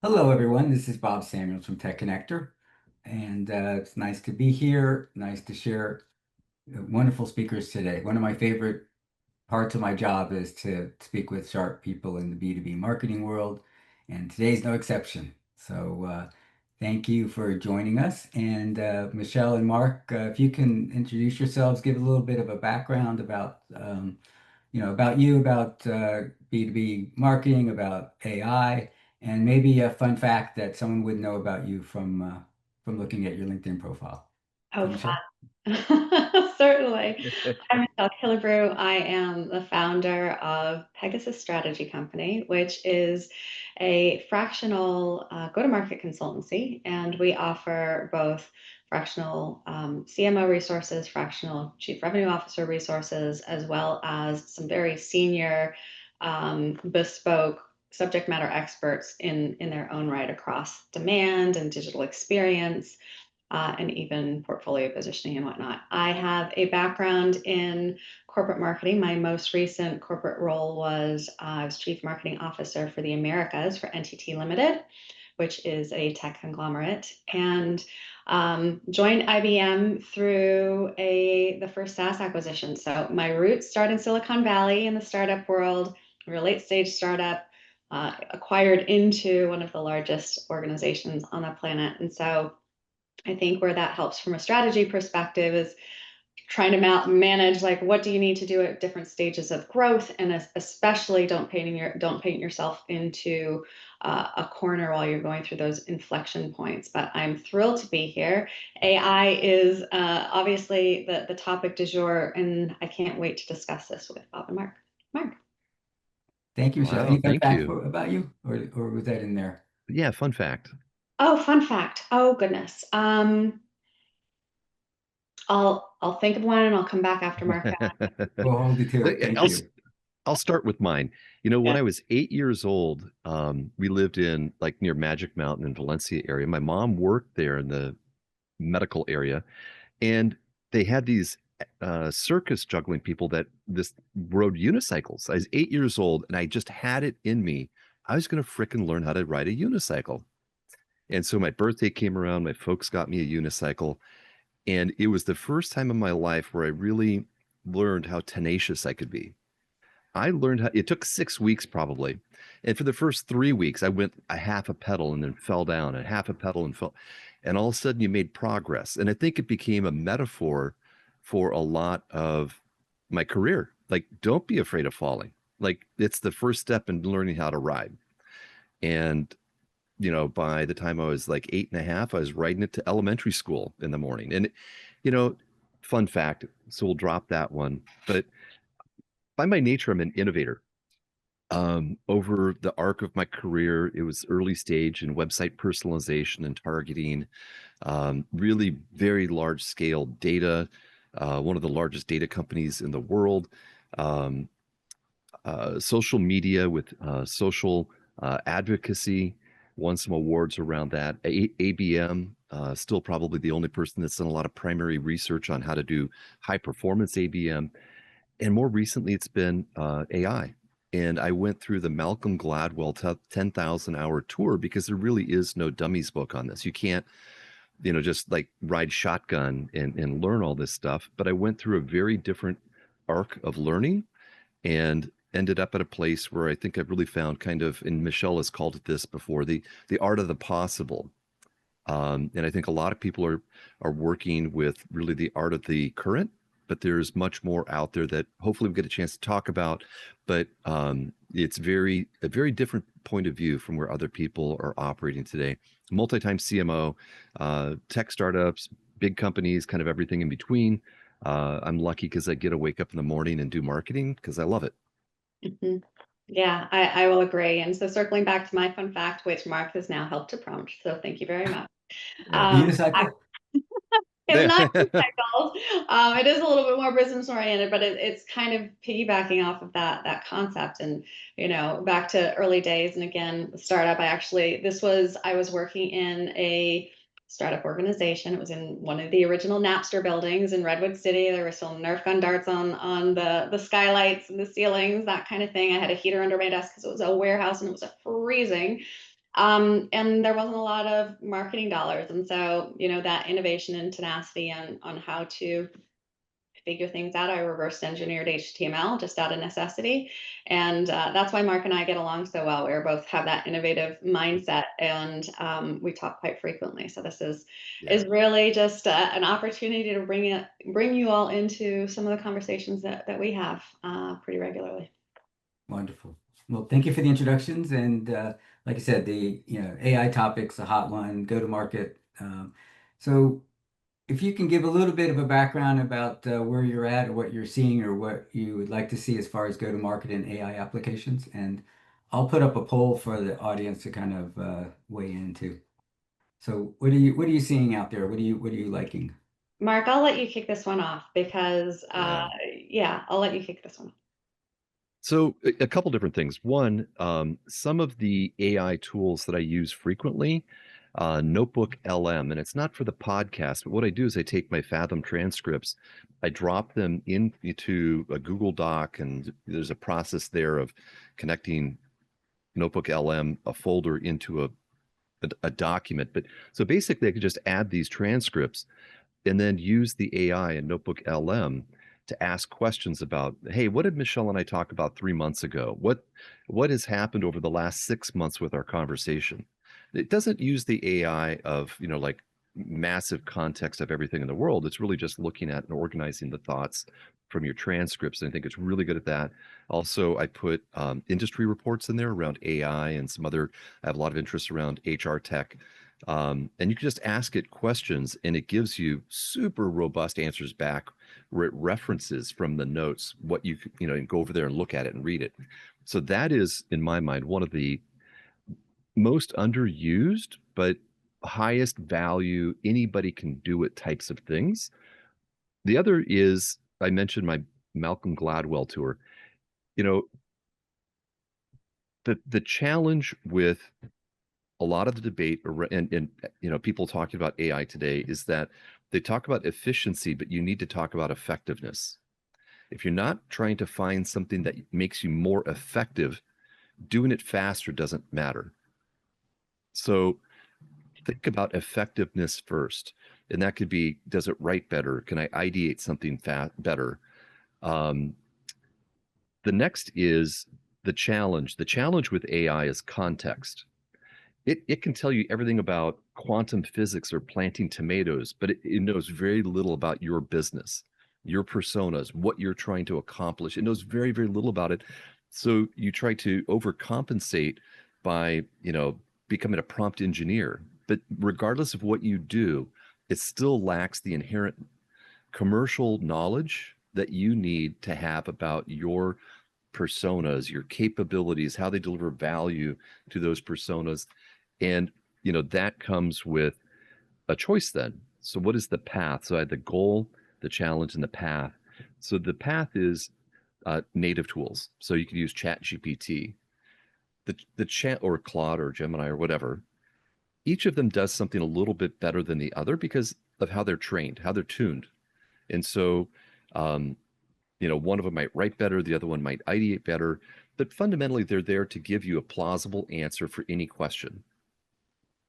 Hello, everyone. This is Bob Samuels from Tech Connector, and it's nice to be here. Nice to share wonderful speakers today. One of my favorite parts of my job is to speak with sharp people in the B2B marketing world, and today's no exception. So, thank you for joining us. And Michelle and Mark, if you can introduce yourselves, give a little bit of a background about about you, about B2B marketing, about AI, and maybe a fun fact that someone would know about you from looking at your LinkedIn profile. Oh, Michelle? fun. Certainly. I'm Michelle Killebrew. I am the founder of Pegasus Strategy Company, which is a fractional go-to-market consultancy. And we offer both fractional CMO resources, fractional Chief Revenue Officer resources, as well as some very senior bespoke subject matter experts in their own right across demand and digital experience and even portfolio positioning and whatnot. I have a background in corporate marketing. My most recent corporate role was I was Chief Marketing Officer for the Americas for NTT Limited, which is a tech conglomerate, and joined IBM through the first SaaS acquisition. So my roots start in Silicon Valley in the startup world. We're a late stage startup, acquired into one of the largest organizations on the planet. And so I think where that helps from a strategy perspective is trying to manage, like, what do you need to do at different stages of growth, and especially don't paint yourself into a corner while you're going through those inflection points. But I'm thrilled to be here. AI is obviously the topic du jour, and I can't wait to discuss this with Bob and Mark. Mark. Thank you, Michelle. Wow, Any fun thank fact you. about you, or was that in there? Yeah, fun fact. Oh, fun fact. Oh, goodness. I'll think of one and I'll come back after Mark. We'll hold you to it. Thank I'll you. I'll start with mine. When I was 8 years old, we lived in like near Magic Mountain in Valencia area. My mom worked there in the medical area, and they had these circus juggling people that this rode unicycles. I was 8 years old, and I just had it in me. I was going to fricking learn how to ride a unicycle. And so my birthday came around. My folks got me a unicycle. And it was the first time in my life where I really learned how tenacious I could be. I learned how it took 6 weeks probably. And for the first 3 weeks, I went a half a pedal and then fell down, a half a pedal and fell. And all of a sudden you made progress. And I think it became a metaphor for a lot of my career. Like, don't be afraid of falling. Like, it's the first step in learning how to ride. And by the time I was like 8.5, I was riding it to elementary school in the morning. And, you know, fun fact, so we'll drop that one. But by my nature, I'm an innovator. Over the arc of my career, it was early stage in website personalization and targeting, really very large scale data, one of the largest data companies in the world, um, social media with social advocacy, won some awards around that. ABM, still probably the only person that's done a lot of primary research on how to do high performance ABM. And more recently, it's been AI. And I went through the Malcolm Gladwell 10,000 hour tour because there really is no dummies book on this. You can't, just like ride shotgun and learn all this stuff. But I went through a very different arc of learning and ended up at a place where I think I've really found kind of, and Michelle has called it this before, the art of the possible. And I think a lot of people are working with really the art of the current, but there's much more out there that hopefully we get a chance to talk about. But it's a very different point of view from where other people are operating today. Multi-time CMO, tech startups, big companies, kind of everything in between. I'm lucky because I get to wake up in the morning and do marketing because I love it. Mhm. Yeah, I will agree. And so circling back to my fun fact, which Mark has now helped to prompt. So thank you very much. Yeah. The Um, unicycle? it's not recycled. It is a little bit more business oriented, but it's kind of piggybacking off of that concept. And back to early days, and again, the startup. I was working in a startup organization. It was in one of the original Napster buildings in Redwood City. There were still Nerf gun darts on the skylights and the ceilings, that kind of thing. I had a heater under my desk because it was a warehouse and it was a freezing. And there wasn't a lot of marketing dollars. And so, that innovation and tenacity on how to figure things out, I reverse engineered HTML just out of necessity. And that's why Mark and I get along so well. We both have that innovative mindset, and we talk quite frequently. So this is really just an opportunity to bring you all into some of the conversations that we have pretty regularly. Wonderful. Well, thank you for the introductions. And like I said, the AI topic's a hot one, go to market. So if you can give a little bit of a background about where you're at or what you're seeing or what you would like to see as far as go to market and AI applications. And I'll put up a poll for the audience to kind of weigh into. So what are you seeing out there? What are you liking? Mark, I'll let you kick this one off because, I'll let you kick this one off. So a couple different things. One, some of the AI tools that I use frequently, Notebook LM, and it's not for the podcast, but what I do is I take my Fathom transcripts, I drop them into a Google Doc, and there's a process there of connecting Notebook LM, a folder, into a document. But so basically, I could just add these transcripts and then use the AI in Notebook LM to ask questions about, hey, what did Michelle and I talk about 3 months ago? What has happened over the last 6 months with our conversation? It doesn't use the AI of, like massive context of everything in the world. It's really just looking at and organizing the thoughts from your transcripts. And I think it's really good at that. Also, I put industry reports in there around AI and some other, I have a lot of interest around HR tech. And you can just ask it questions and it gives you super robust answers back where it references from the notes what you and go over there and look at it and read it. So that is, in my mind, one of the most underused but highest value, anybody can do it types of things. The other is, I mentioned my Malcolm Gladwell tour. You know, the challenge with a lot of the debate and people talking about AI today is that they talk about efficiency, but you need to talk about effectiveness. If you're not trying to find something that makes you more effective, doing it faster doesn't matter. So think about effectiveness first. And that could be, does it write better? Can I ideate something better? Um, the next is the challenge. The challenge with AI is context. It can tell you everything about quantum physics or planting tomatoes, but it knows very little about your business, your personas, what you're trying to accomplish. It knows very, very little about it. So you try to overcompensate by, becoming a prompt engineer. But regardless of what you do, it still lacks the inherent commercial knowledge that you need to have about your personas, your capabilities, how they deliver value to those personas. And, that comes with a choice then. So what is the path? So I had the goal, the challenge, and the path. So the path is native tools. So you can use Chat GPT, the chat, or Claude or Gemini or whatever. Each of them does something a little bit better than the other because of how they're trained, how they're tuned. And so, um, one of them might write better, the other one might ideate better, but fundamentally they're there to give you a plausible answer for any question.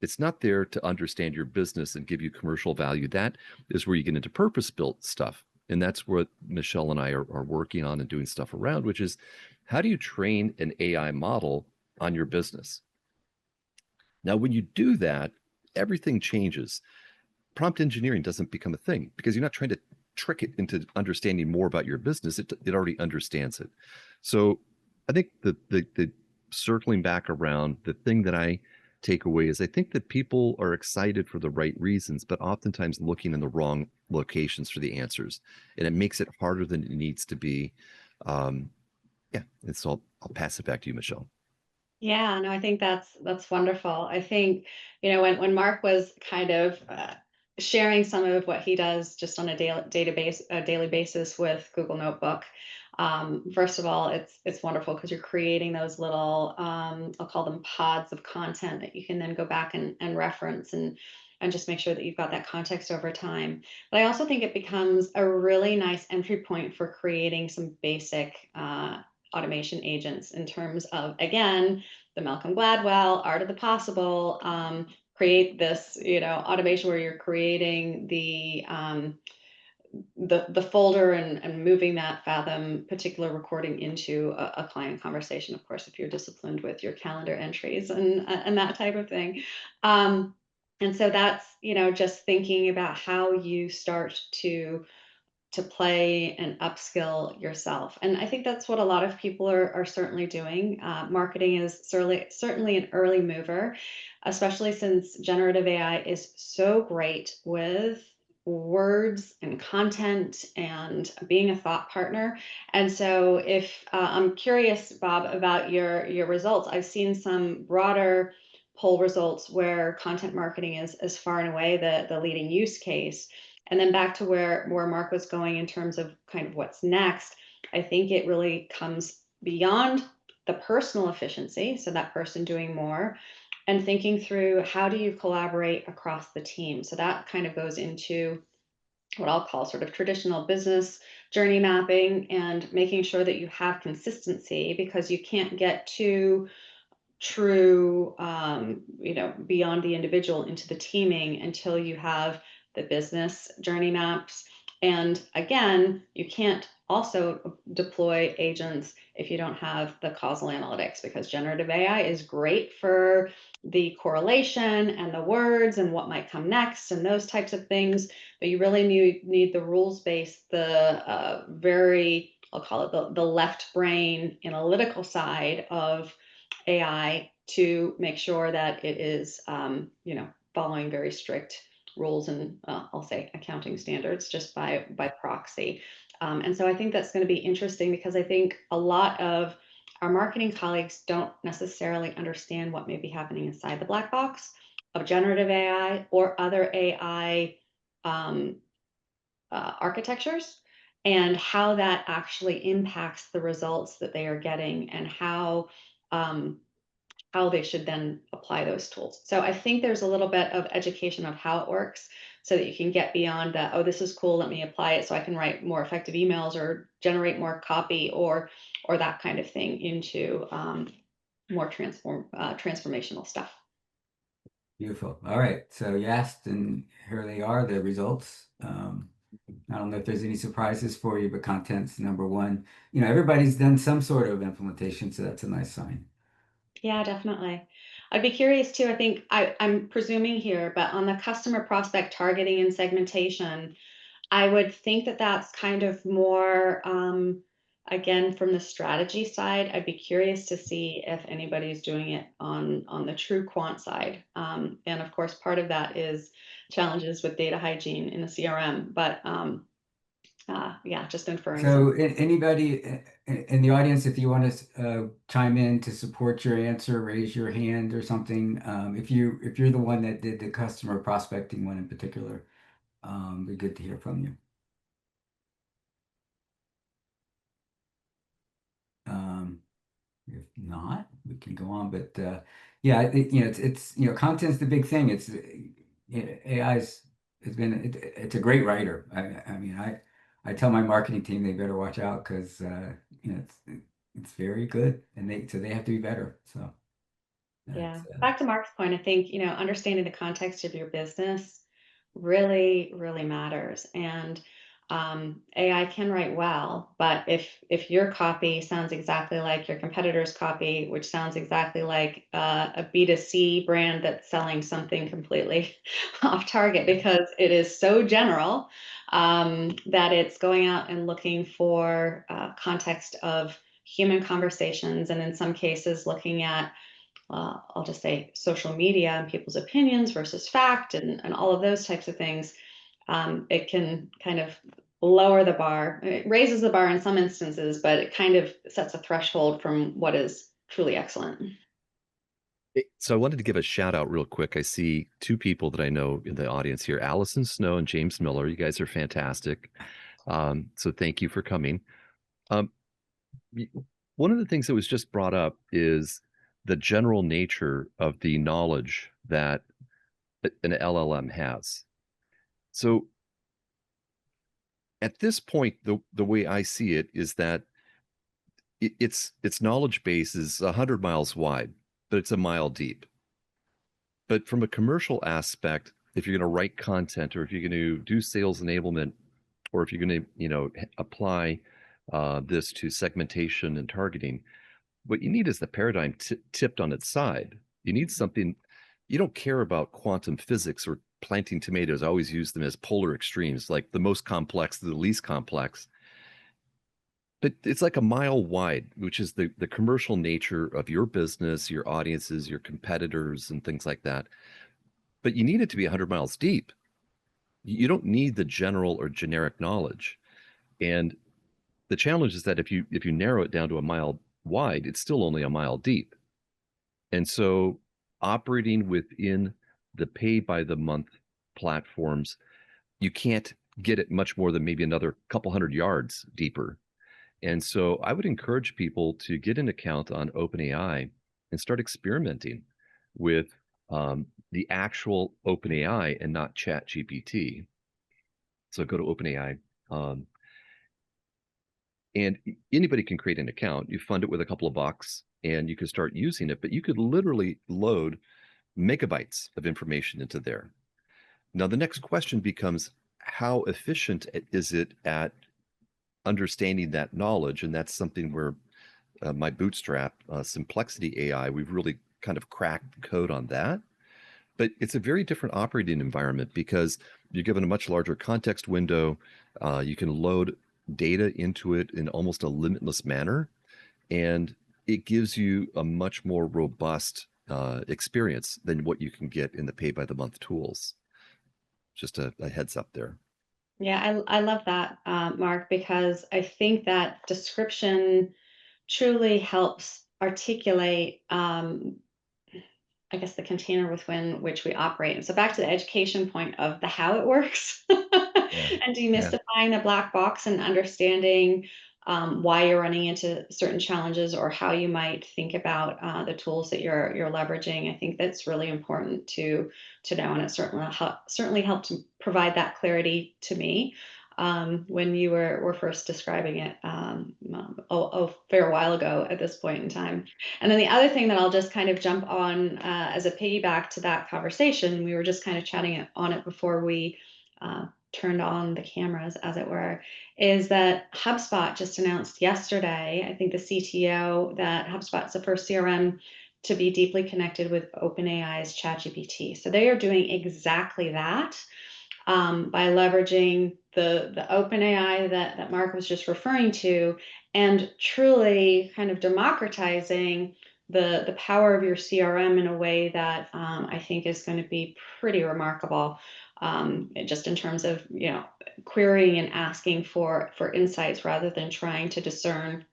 It's not there to understand your business and give you commercial value. That is where you get into purpose-built stuff. And that's what Michelle and I are working on and doing stuff around, which is how do you train an AI model on your business? Now, when you do that, everything changes. Prompt engineering doesn't become a thing because you're not trying to trick it into understanding more about your business. It already understands it. So I think the circling back around, the thing that I take away is I think that people are excited for the right reasons, but oftentimes looking in the wrong locations for the answers, and it makes it harder than it needs to be. Yeah, and so I'll pass it back to you, Michelle. Yeah, no, I think that's wonderful. I think, when Mark was kind of sharing some of what he does just on a daily basis with Google Notebook. First of all, it's wonderful because you're creating those little, I'll call them pods of content that you can then go back and reference and just make sure that you've got that context over time. But I also think it becomes a really nice entry point for creating some basic automation agents in terms of, again, the Malcolm Gladwell art of the possible. Create this, automation where you're creating the folder and moving that Fathom particular recording into a client conversation. Of course, if you're disciplined with your calendar entries and that type of thing. And so that's, just thinking about how you start to play and upskill yourself. And I think that's what a lot of people are certainly doing. Marketing is certainly an early mover, especially since generative AI is so great with words and content and being a thought partner. And so if I'm curious, Bob, about your results. I've seen some broader poll results where content marketing is far and away the leading use case. And then back to where Mark was going in terms of kind of what's next, I think it really comes beyond the personal efficiency, so that person doing more, and thinking through how do you collaborate across the team. So that kind of goes into what I'll call sort of traditional business journey mapping and making sure that you have consistency, because you can't get too true, beyond the individual into the teaming until you have the business journey maps. And again, you can't also deploy agents if you don't have the causal analytics, because generative AI is great for the correlation and the words and what might come next and those types of things. But you really need the rules-based, the very, I'll call it the left brain analytical side of AI to make sure that it is, following very strict rules and I'll say accounting standards just by proxy. And so I think that's going to be interesting, because I think a lot of our marketing colleagues don't necessarily understand what may be happening inside the black box of generative AI or other AI architectures, and how that actually impacts the results that they are getting, and how they should then apply those tools. So I think there's a little bit of education of how it works, so that you can get beyond that, oh, this is cool, let me apply it so I can write more effective emails or generate more copy or that kind of thing, into more transformational stuff. Beautiful. All right. So you asked, and here they are, the results. I don't know if there's any surprises for you, but content's number one. Everybody's done some sort of implementation, so that's a nice sign. Yeah, definitely. I'd be curious too. I think I'm presuming here, but on the customer prospect targeting and segmentation, I would think that that's kind of more, again, from the strategy side. I'd be curious to see if anybody's doing it on the true quant side. And of course, part of that is challenges with data hygiene in the CRM. But yeah, just inferring. So anybody in the audience, if you want to chime in to support your answer, raise your hand or something. If you're the one that did the customer prospecting one in particular, it'd be good to hear from you. If not, we can go on. But yeah, it's content's the big thing. AI's it's a great writer. I mean, I tell my marketing team they better watch out, because it's very good, and they have to be better. So yeah, back to Mark's point, I think understanding the context of your business really, really matters. And AI can write well, but if your copy sounds exactly like your competitor's copy, which sounds exactly like a B2C brand that's selling something completely off target, because it is so general, that it's going out and looking for context of human conversations, and in some cases looking at I'll just say social media and people's opinions versus fact, and all of those types of things. It can kind of lower the bar. It raises the bar in some instances, but it kind of sets a threshold from what is truly excellent. So I wanted to give a shout out real quick. I see two people that I know in the audience here, Allison Snow and James Miller. You guys are fantastic. So thank you for coming. Um, one of the things that was just brought up is the general nature of the knowledge that an LLM has. So at this point, the way I see it is that its knowledge base is 100 miles wide, but it's a mile deep. But from a commercial aspect, if you're going to write content, or if you're going to do sales enablement, or if you're going to, apply this to segmentation and targeting, what you need is the paradigm tipped on its side. You need something. You don't care about quantum physics or planting tomatoes. I always use them as polar extremes, like the most complex to the least complex. But it's like a mile wide, which is the commercial nature of your business, your audiences, your competitors, and things like that. But you need it to be 100 miles deep. You don't need the general or generic knowledge. And the challenge is that if you narrow it down to a mile wide, it's still only a mile deep. And so operating within the pay by the month platforms, you can't get it much more than maybe another couple hundred yards deeper. And so I would encourage people to get an account on OpenAI and start experimenting with the actual OpenAI and not ChatGPT. So go to OpenAI. And anybody can create an account. You fund it with a couple of bucks and you can start using it, but you could literally load megabytes of information into there. Now, the next question becomes, how efficient is it at understanding that knowledge? And that's something where my bootstrap, Simplexity AI, we've really kind of cracked the code on that. But it's a very different operating environment because you're given a much larger context window. You can load data into it in almost a limitless manner, and it gives you a much more robust experience than what you can get in the pay by the month tools. Just a heads up there. Yeah, I love that, Mark, because I think that description truly helps articulate, I guess, the container within which we operate. And so back to the education point of the how it works Yeah. and demystifying a black box and understanding why you're running into certain challenges or how you might think about the tools that you're leveraging. I think that's really important to know, and it certainly helped to provide that clarity to me when you were first describing it a fair while ago at this point in time. And then the other thing that I'll just kind of jump on as a piggyback to that conversation, we were just kind of chatting on it before we turned on the cameras, as it were, is that HubSpot just announced yesterday, I think the CTO, that HubSpot's the first CRM to be deeply connected with OpenAI's ChatGPT. So they are doing exactly that. By leveraging the OpenAI that Mark was just referring to, and truly kind of democratizing the power of your CRM in a way that I think is going to be pretty remarkable, just in terms of querying and asking for insights rather than trying to discern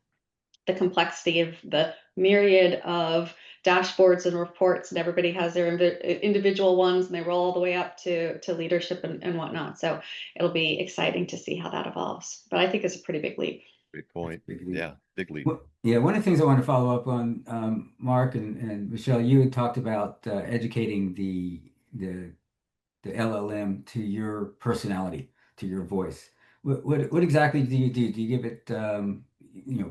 the complexity of the myriad of dashboards and reports, and everybody has their individual ones and they roll all the way up to leadership and whatnot. So it'll be exciting to see how that evolves. But I think it's a pretty big leap. Great point. Big leap. Yeah, big leap. Well, yeah, one of the things I want to follow up on, Mark and Michelle, you had talked about educating the LLM to your personality, to your voice. What exactly do you do? Do you give it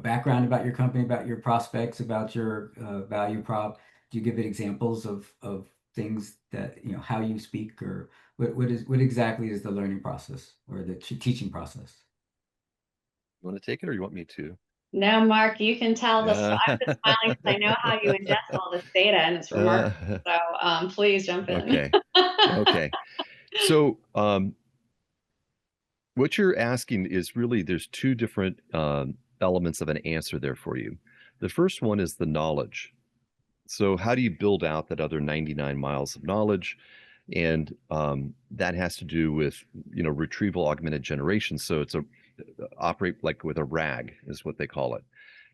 background about your company, about your prospects, about your value prop? Do you give it examples of things that how you speak, or what exactly is the learning process or the teaching process? You want to take it or you want me to? No, Mark, you can tell I'm just smiling because I know how you ingest all this data and it's remarkable. So please jump in. Okay. Okay. So what you're asking is really, there's two different elements of an answer there for you. The first one is the knowledge. So how do you build out that other 99 miles of knowledge? And that has to do with, retrieval augmented generation. So it's operate like with a RAG is what they call it.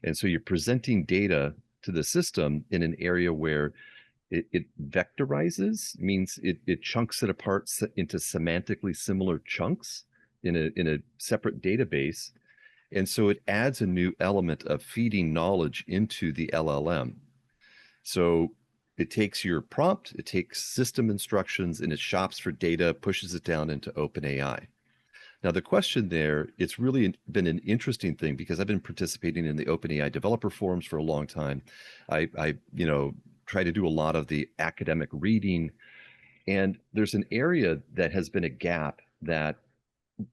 And so you're presenting data to the system in an area where it vectorizes, means it chunks it apart into semantically similar chunks in a separate database. And so it adds a new element of feeding knowledge into the LLM. So it takes your prompt, it takes system instructions, and it shops for data, pushes it down into OpenAI. Now, the question there, it's really been an interesting thing because I've been participating in the OpenAI developer forums for a long time. I try to do a lot of the academic reading, and there's an area that has been a gap that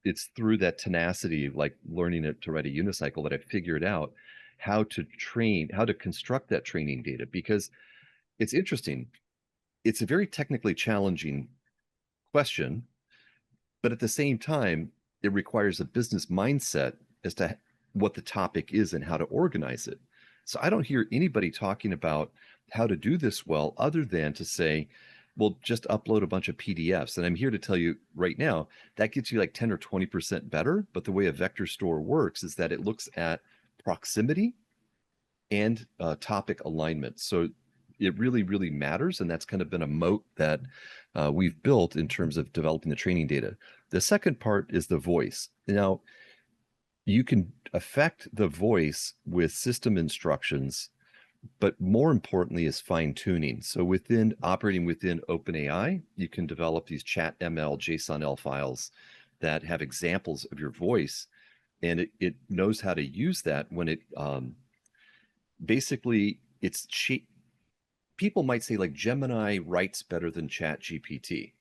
it's through that tenacity, like learning it to write a unicycle, that I figured out how to construct that training data because it's interesting. It's a very technically challenging question, but at the same time, it requires a business mindset as to what the topic is and how to organize it. So I don't hear anybody talking about how to do this well, other than to say, well, just upload a bunch of PDFs. And I'm here to tell you right now, that gets you like 10 or 20% better. But the way a vector store works is that it looks at proximity and topic alignment. So it really, really matters. And that's kind of been a moat that we've built in terms of developing the training data. The second part is the voice. Now, you can affect the voice with system instructions, but more importantly is fine tuning. So operating within OpenAI, you can develop these chat ML JSON-L files that have examples of your voice, and it knows how to use that when it basically it's cheap. People might say like Gemini writes better than Chat GPT.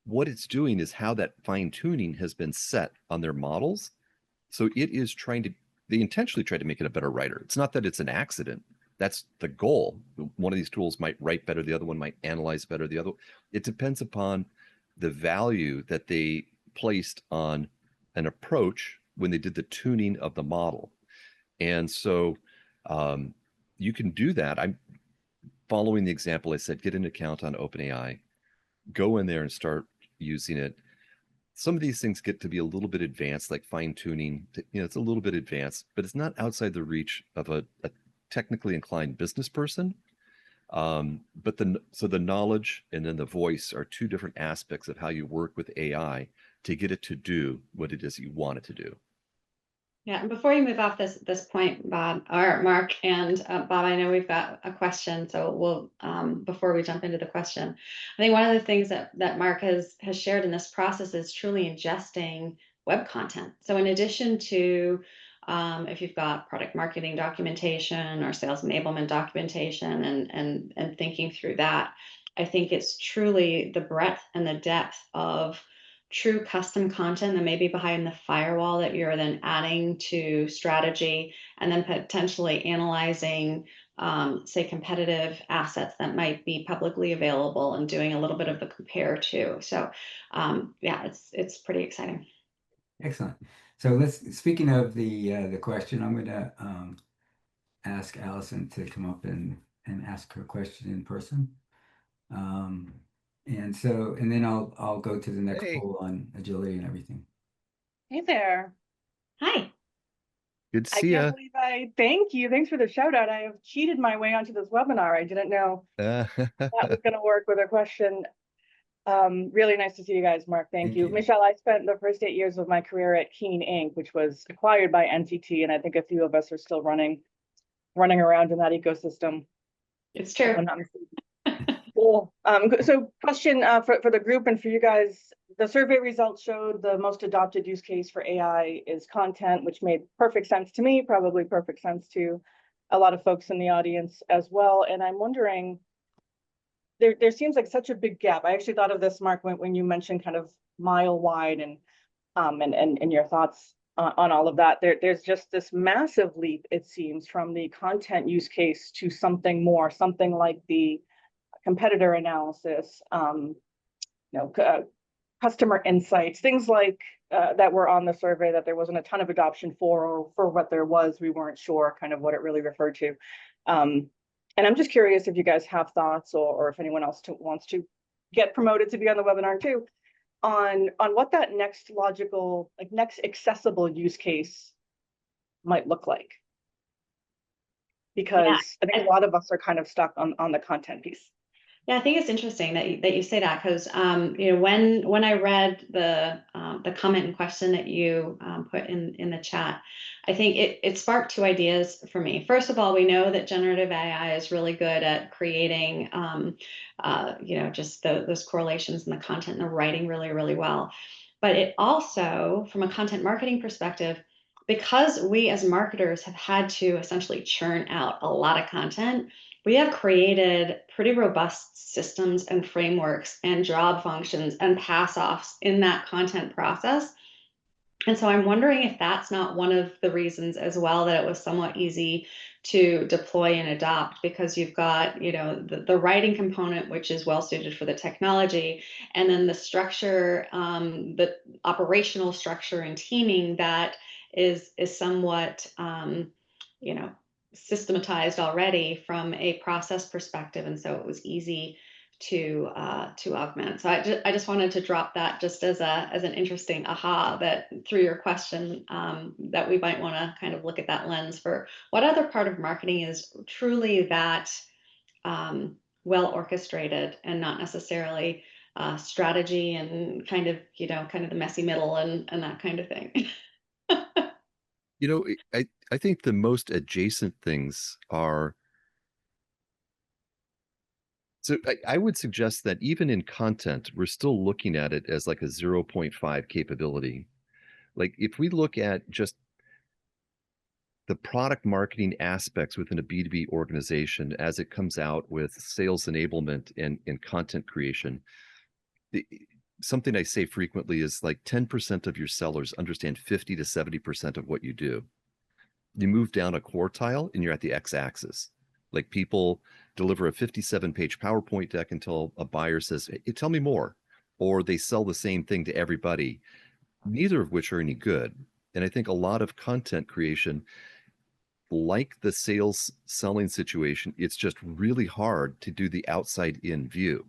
What it's doing is how that fine tuning has been set on their models. So it is they intentionally try to make it a better writer. It's not that it's an accident. That's the goal. One of these tools might write better, the other one might analyze better, the other. It depends upon the value that they placed on an approach when they did the tuning of the model. And so you can do that. I'm following the example I said, get an account on OpenAI, go in there and start using it. Some of these things get to be a little bit advanced, like fine tuning. It's a little bit advanced, but it's not outside the reach of a technically inclined business person. So the knowledge and then the voice are two different aspects of how you work with AI to get it to do what it is you want it to do. Yeah, and before you move off this point, Bob or Mark, and Bob, I know we've got a question, so we'll before we jump into the question, I think one of the things that Mark has shared in this process is truly ingesting web content. So in addition to if you've got product marketing documentation or sales enablement documentation and thinking through that, I think it's truly the breadth and the depth of true custom content that may be behind the firewall that you're then adding to strategy and then potentially analyzing say competitive assets that might be publicly available and doing a little bit of the compare too. So yeah, it's pretty exciting. Excellent. So speaking of the question, I'm going to ask Allison to come up and ask her question in person. And then I'll go to the next poll on agility and everything. Hey there. Hi. Good to I see can't ya. believe thank you. Thanks for the shout out. I have cheated my way onto this webinar. I didn't know that was going to work with a question. Really nice to see you guys, Mark. Thank you. Michelle, I spent the first 8 years of my career at Keen Inc., which was acquired by NTT, and I think a few of us are still running around in that ecosystem. It's true. Cool. So question for the group and for you guys, the survey results showed the most adopted use case for AI is content, which made perfect sense to me, probably perfect sense to a lot of folks in the audience as well. And I'm wondering, there seems like such a big gap. I actually thought of this, Mark, when you mentioned kind of mile wide and your thoughts on all of that. There's just this massive leap, it seems, from the content use case to something more, something like the competitor analysis, customer insights, things like that were on the survey that there wasn't a ton of adoption for, or for what there was, we weren't sure kind of what it really referred to. And I'm just curious if you guys have thoughts, or if anyone else wants to get promoted to be on the webinar too, on what that next logical, like next accessible use case might look like. Because yeah, I think a lot of us are kind of stuck on the content piece. Yeah, I think it's interesting that you say that, because when I read the comment and question that you put in the chat, I think it sparked two ideas for me. First of all, we know that generative AI is really good at creating just those correlations in the content and the writing really, really well. But it also, from a content marketing perspective, because we as marketers have had to essentially churn out a lot of content, we have created pretty robust systems and frameworks and job functions and pass offs in that content process. And so I'm wondering if that's not one of the reasons as well that it was somewhat easy to deploy and adopt, because you've got, the writing component, which is well suited for the technology, and then the structure, the operational structure and teaming that is somewhat, you know, systematized already from a process perspective. And so it was easy to augment. So I just wanted to drop that just as an interesting aha that through your question, that we might want to kind of look at that lens for what other part of marketing is truly that well orchestrated and not necessarily strategy and kind of the messy middle and that kind of thing. I think the most adjacent things are. So I would suggest that even in content, we're still looking at it as like a 0.5 capability. Like if we look at just the product marketing aspects within a B2B organization as it comes out with sales enablement and content creation, something I say frequently is like 10% of your sellers understand 50 to 70% of what you do. You move down a quartile and you're at the x-axis. Like people deliver a 57-page PowerPoint deck until a buyer says, hey, tell me more. Or they sell the same thing to everybody, neither of which are any good. And I think a lot of content creation, like the sales selling situation, it's just really hard to do the outside in view,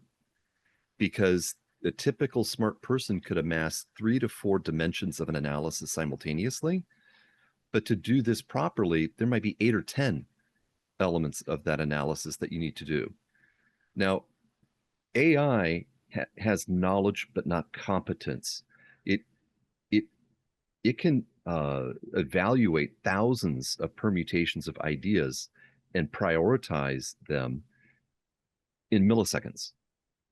because a typical smart person could amass 3 to 4 dimensions of an analysis simultaneously. But to do this properly, there might be 8 or 10 elements of that analysis that you need to do. Now, AI has knowledge, but not competence. It it it can evaluate thousands of permutations of ideas and prioritize them in milliseconds.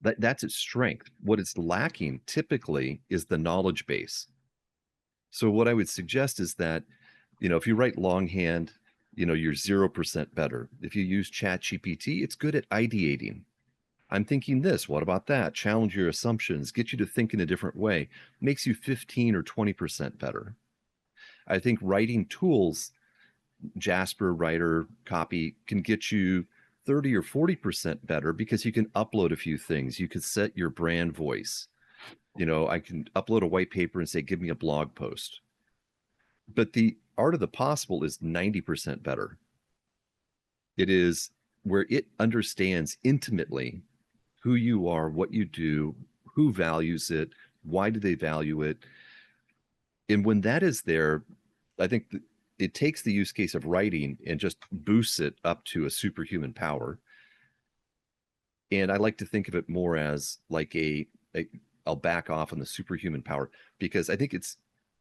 That's its strength. What it's lacking typically is the knowledge base. So what I would suggest is that, if you write longhand, you're 0% better. If you use ChatGPT, it's good at ideating. I'm thinking this, what about that? Challenge your assumptions, get you to think in a different way, makes you 15 or 20% better. I think writing tools, Jasper, Writer, Copy, can get you 30 or 40% better because you can upload a few things. You can set your brand voice. I can upload a white paper and say, give me a blog post. But the art of the possible is 90% better. It is where it understands intimately who you are, what you do, who values it, why do they value it. And when that is there, I think it takes the use case of writing and just boosts it up to a superhuman power. And I like to think of it more as like I'll back off on the superhuman power, because I think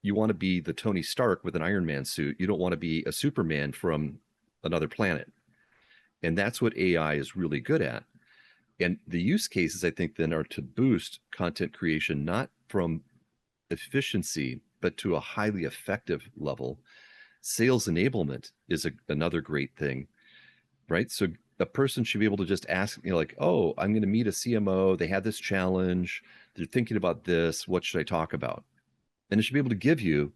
you want to be the Tony Stark with an Iron Man suit. You don't want to be a Superman from another planet. And that's what AI is really good at. And the use cases, I think, then are to boost content creation, not from efficiency, but to a highly effective level. Sales enablement is another great thing, right? So a person should be able to just ask, like, oh, I'm going to meet a CMO. They had this challenge. They're thinking about this. What should I talk about? And it should be able to give you,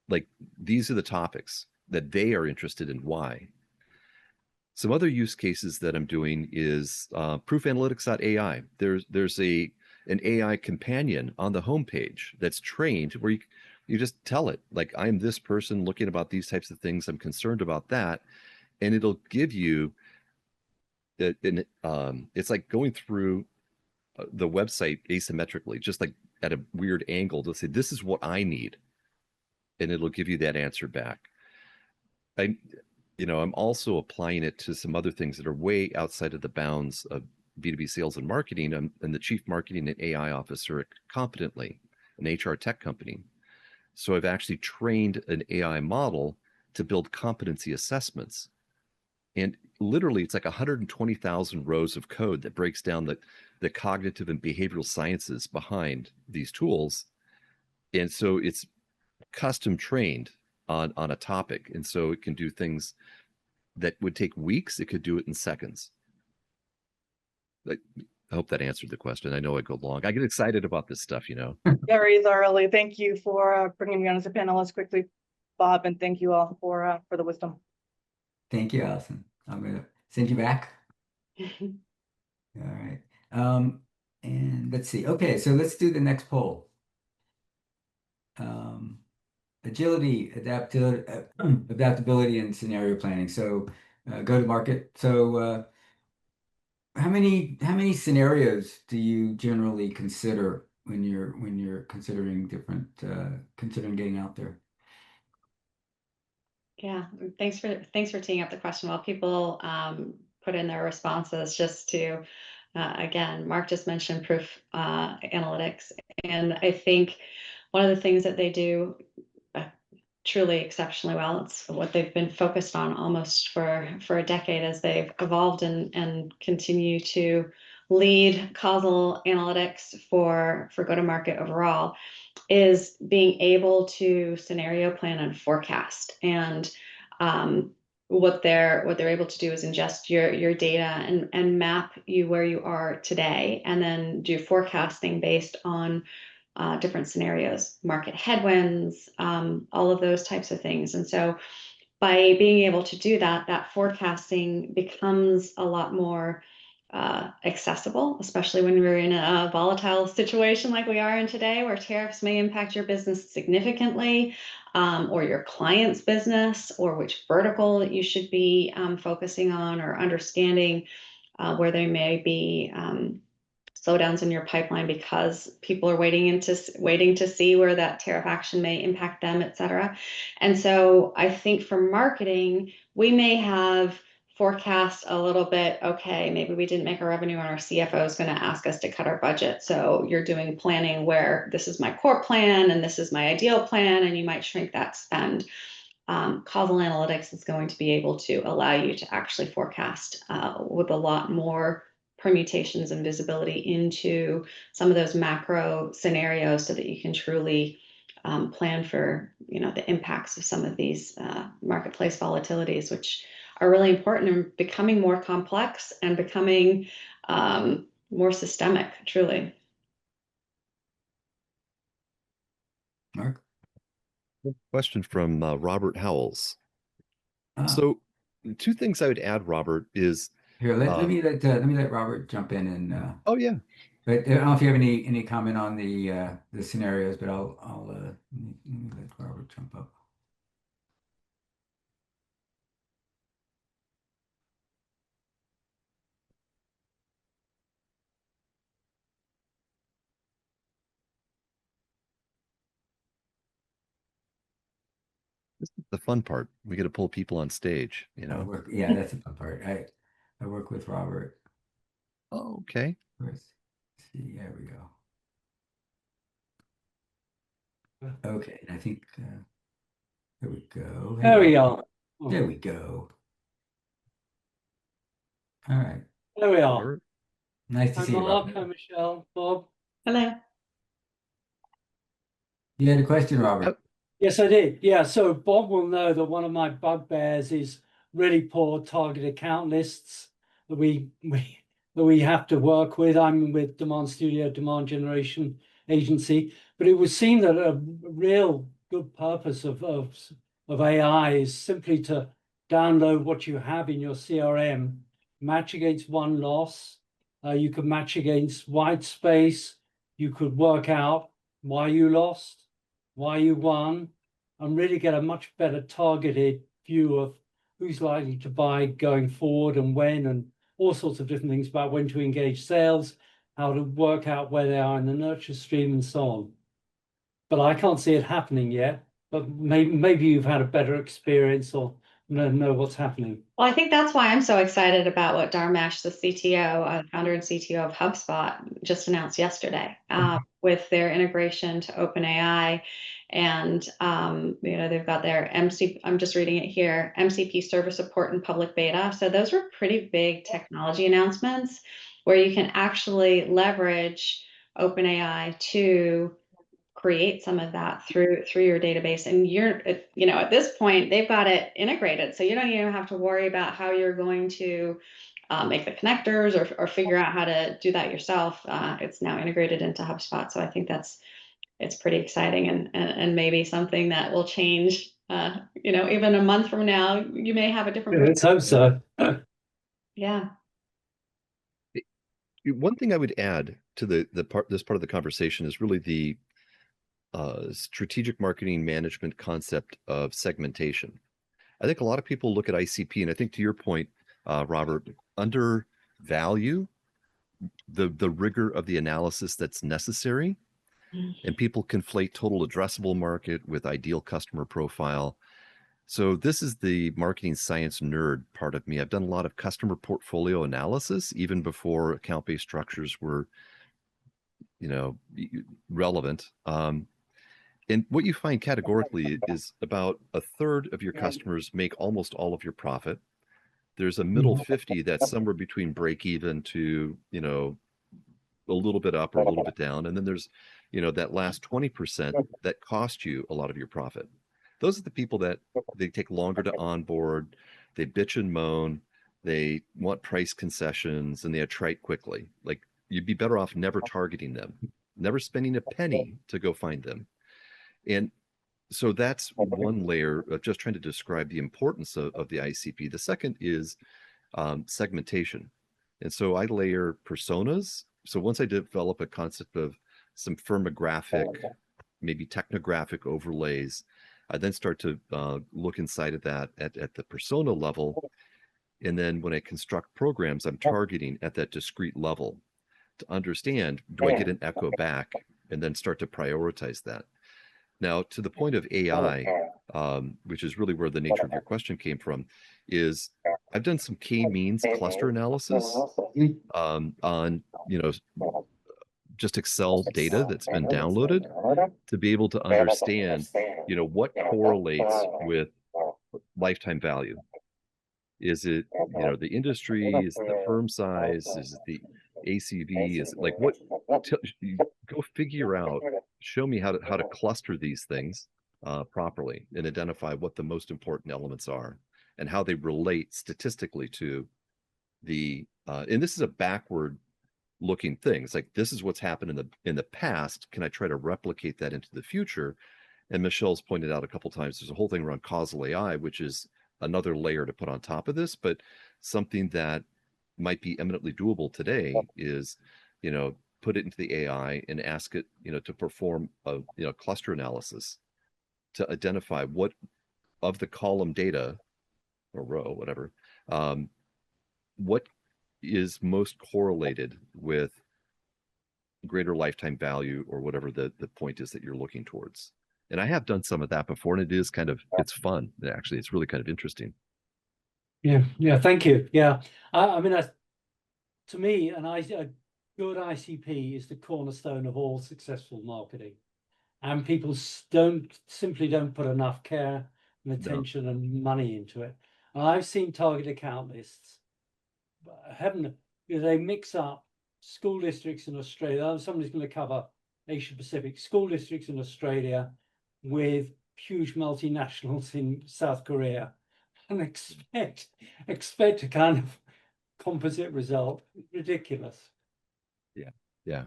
like, these are the topics that they are interested in. Why? Some other use cases that I'm doing is proofanalytics.ai. There's an AI companion on the homepage that's trained where you just tell it, like, I'm this person looking about these types of things. I'm concerned about that. And it'll give you, it's like going through the website asymmetrically, just like at a weird angle to say, this is what I need. And it'll give you that answer back. I'm also applying it to some other things that are way outside of the bounds of B2B sales and marketing. I'm the chief marketing and AI officer at Competently, an HR tech company. So I've actually trained an AI model to build competency assessments. And literally, it's like 120,000 rows of code that breaks down the cognitive and behavioral sciences behind these tools. And so it's custom trained on a topic. And so it can do things that would take weeks. It could do it in seconds. I hope that answered the question. I know I go long. I get excited about this stuff, you know. Very thoroughly. Thank you for bringing me on as a panelist quickly, Bob, and thank you all for the wisdom. Thank you, Allison. I'm gonna send you back. All right. And let's see. Okay, so let's do the next poll. Agility, adaptability, and scenario planning. So go to market. So how many scenarios do you generally consider when you're considering different considering getting out there? Yeah, thanks for teeing up the question. While people put in their responses, just to again, Mark just mentioned proof analytics, and I think one of the things that they do truly exceptionally well, it's what they've been focused on almost for a decade as they've evolved and continue to lead causal analytics for go-to-market overall, is being able to scenario plan and forecast. And what they're able to do is ingest your data and map you where you are today, and then do forecasting based on different scenarios, market headwinds, all of those types of things. And so by being able to do that, that forecasting becomes a lot more accessible, especially when we're in a volatile situation like we are in today, where tariffs may impact your business significantly, or your client's business, or which vertical that you should be focusing on, or understanding where there may be slowdowns in your pipeline because people are waiting to see where that tariff action may impact them, et cetera. And so I think for marketing, we may have forecast a little bit, okay, maybe we didn't make our revenue and our CFO is going to ask us to cut our budget. So you're doing planning where this is my core plan and this is my ideal plan, and you might shrink that spend. Causal analytics is going to be able to allow you to actually forecast with a lot more permutations and visibility into some of those macro scenarios, so that you can truly plan for the impacts of some of these marketplace volatilities, which are really important and becoming more complex and becoming more systemic, truly. Mark? Question from Robert Howells. Ah, So, two things I would add, Robert, is here, let me let Robert jump in and oh yeah, but I don't know if you have any comment on the scenarios, but I'll let me let Robert jump up. this is the fun part. We get to pull people on stage, you I know. work, yeah, that's the fun part. I work with Robert. Oh, okay. Let's see, there we go. Okay, and I think there we go. Hey, There we Robert. are. There we go. All right. There we are. Robert? Nice to Hi, see you, Mark. Robert. Hi, Michelle. Bob. Hello. You had a question, Robert? Yes, I did. Yeah, so Bob will know that one of my bugbears is really poor target account lists that we have to work with. I'm with Demand Studio, demand generation agency, but it would seem that a real good purpose of AI is simply to download what you have in your CRM, match against one loss. You could match against white space. You could work out why you lost, why you won, and really get a much better targeted view of who's likely to buy going forward and when, and all sorts of different things about when to engage sales, how to work out where they are in the nurture stream, and so on. But I can't see it happening yet. But maybe you've had a better experience or know what's happening. Well, I think that's why I'm so excited about what Dharmesh, the CTO, founder and CTO of HubSpot, just announced yesterday with their integration to OpenAI. And they've got their MC, I'm just reading it here, MCP server support and public beta. So those were pretty big technology announcements where you can actually leverage OpenAI to create some of that through your database. And at this point, they've got it integrated. So you don't even have to worry about how you're going to make the connectors or figure out how to do that yourself. It's now integrated into HubSpot. So I think it's pretty exciting and maybe something that will change. Even a month from now, you may have a different. Let's hope so. Yeah. One thing I would add to this part of the conversation is really the strategic marketing management concept of segmentation. I think a lot of people look at ICP, and I think to your point, Robert, undervalue the rigor of the analysis that's necessary. And people conflate total addressable market with ideal customer profile. So this is the marketing science nerd part of me. I've done a lot of customer portfolio analysis even before account-based structures were, relevant. And what you find categorically is about a third of your customers make almost all of your profit. There's a middle 50 that's somewhere between break even to, a little bit up or a little bit down. And then there's, that last 20% that cost you a lot of your profit. Those are the people that they take longer to onboard, they bitch and moan, they want price concessions, and they attrite quickly. Like, you'd be better off never targeting them, never spending a penny to go find them. And so that's one layer of just trying to describe the importance of the ICP. The second is segmentation. And so I layer personas. So once I develop a concept of some firmographic, maybe technographic overlays, I then start to look inside of that at the persona level. And then when I construct programs, I'm targeting at that discrete level to understand, do I get an echo back? And then start to prioritize that. Now, to the point of AI, which is really where the nature of your question came from, is I've done some k-means cluster analysis on, just Excel data that's been downloaded to be able to understand, what correlates with lifetime value. Is it, the industry? Is it the firm size? Is it the ACV? Is it like what? Go figure out. Show me how to cluster these things properly and identify what the most important elements are and how they relate statistically to the. And this is a backward looking thing. It's like, this is what's happened in the past. Can I try to replicate that into the future? And Michelle's pointed out a couple times, there's a whole thing around causal AI, which is another layer to put on top of this, but something that might be eminently doable today is, put it into the AI and ask it, to perform a, cluster analysis to identify what of the column data or row, whatever, what is most correlated with greater lifetime value or whatever the point is that you're looking towards. And I have done some of that before, and it is it's fun. Actually, it's really kind of interesting. Yeah, thank you. Yeah, I mean, to me, a good ICP is the cornerstone of all successful marketing, and people simply don't put enough care and attention and money into it. And I've seen target account lists. They mix up school districts in Australia. Somebody's going to cover Asia Pacific, school districts in Australia with huge multinationals in South Korea, and expect a kind of composite result. Ridiculous. Yeah.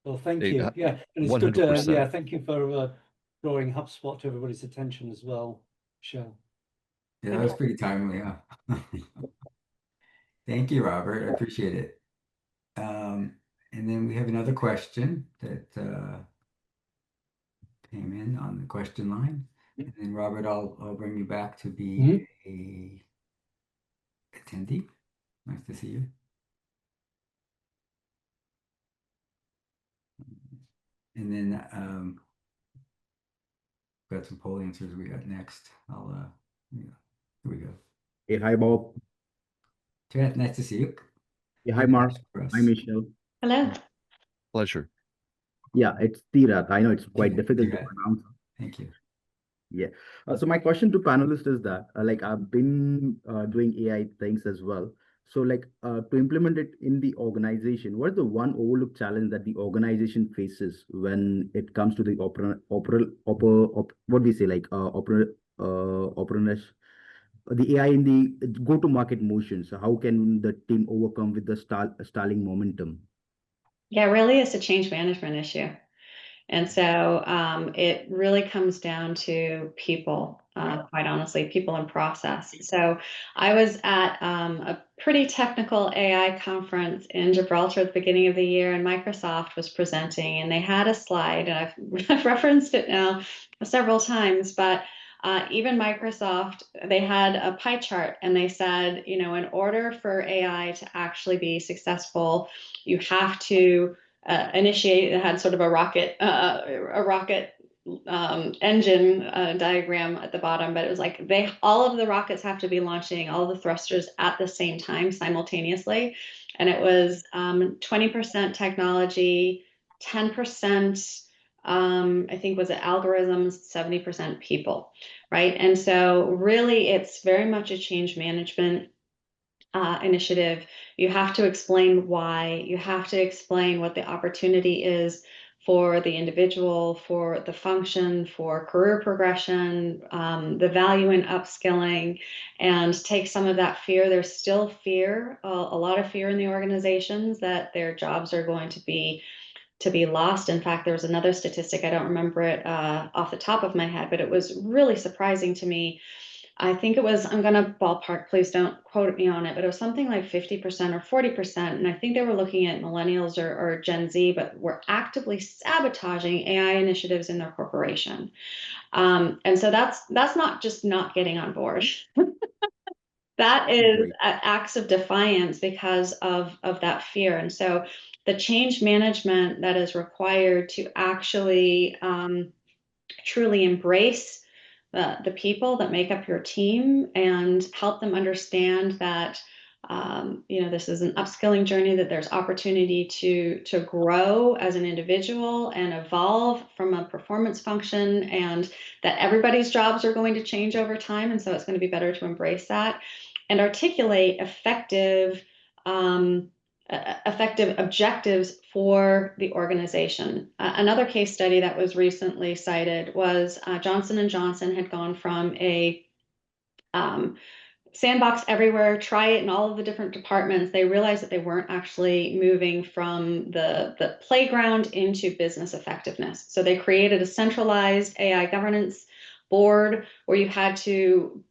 Well, thank you. Yeah, and it's 100%. Good to thank you for drawing HubSpot to everybody's attention as well, Michelle. Yeah, that was pretty timely. Yeah. Thank you, Robert. I appreciate it. And then we have another question that came in on the question line. And then Robert, I'll bring you back to be a attendee. Nice to see you. And then got some poll answers we got next. Here we go. Hey, hi, Bob. Chat, nice to see you. Yeah, hi, Mark. Hi, Michelle. Hello. Pleasure. Yeah, it's Tirat. I know it's quite difficult to pronounce. Thank you. Yeah. So my question to panelists is that, like, I've been doing AI things as well. So, like, to implement it in the organization, what is the one overlooked challenge that the organization faces when it comes to the what do we say, like, the AI in the go-to-market motion? So, how can the team overcome with the stalling momentum? Yeah, really it's a change management issue. And so it really comes down to people, quite honestly, people and process. So I was at a pretty technical AI conference in Gibraltar at the beginning of the year, and Microsoft was presenting, and they had a slide, and I've referenced it now several times, but even Microsoft, they had a pie chart, and they said, you know, in order for AI to actually be successful, you have to initiate. It had sort of a rocket engine diagram at the bottom, but it was like all of the rockets have to be launching all the thrusters at the same time simultaneously, and it was 20% technology, 10%. I think was it algorithms, 70% people, right? And so really, it's very much a change management initiative. You have to explain why. You have to explain what the opportunity is for the individual, for the function, for career progression, the value in upskilling, and take some of that fear. There's still fear, a lot of fear in the organizations that their jobs are going to be lost. In fact, there was another statistic, I don't remember it off the top of my head, but it was really surprising to me. I think it was, I'm going to ballpark, please don't quote me on it, but it was something like 50% or 40%. And I think they were looking at millennials or Gen Z, but were actively sabotaging AI initiatives in their corporation. And so that's not just not getting on board. That is acts of defiance because of that fear. And so the change management that is required to actually truly embrace the people that make up your team and help them understand that you know, this is an upskilling journey, that there's opportunity to grow as an individual and evolve from a performance function, and that everybody's jobs are going to change over time, and so it's going to be better to embrace that and articulate effective effective objectives for the organization. Another case study that was recently cited was Johnson & Johnson had gone from a sandbox everywhere, try it in all of the different departments. They realized that they weren't actually moving from the playground into business effectiveness. So they created a centralized AI governance board where you had to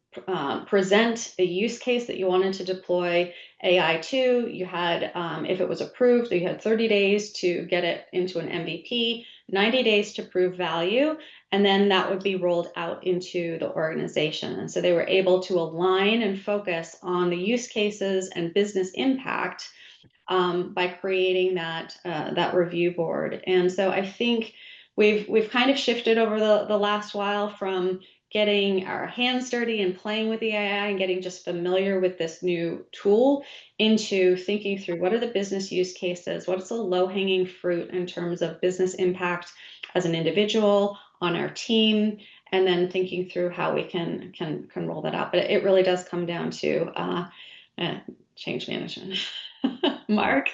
present a use case that you wanted to deploy AI to. You had, if it was approved, you had 30 days to get it into an MVP, 90 days to prove value, and then that would be rolled out into the organization. And so they were able to align and focus on the use cases and business impact by creating that review board. And so I think we've kind of shifted over the last while from getting our hands dirty and playing with the AI and getting just familiar with this new tool into thinking through what are the business use cases, what's the low-hanging fruit in terms of business impact as an individual, on our team, and then thinking through how we can roll that out. But it really does come down to change management. Mark?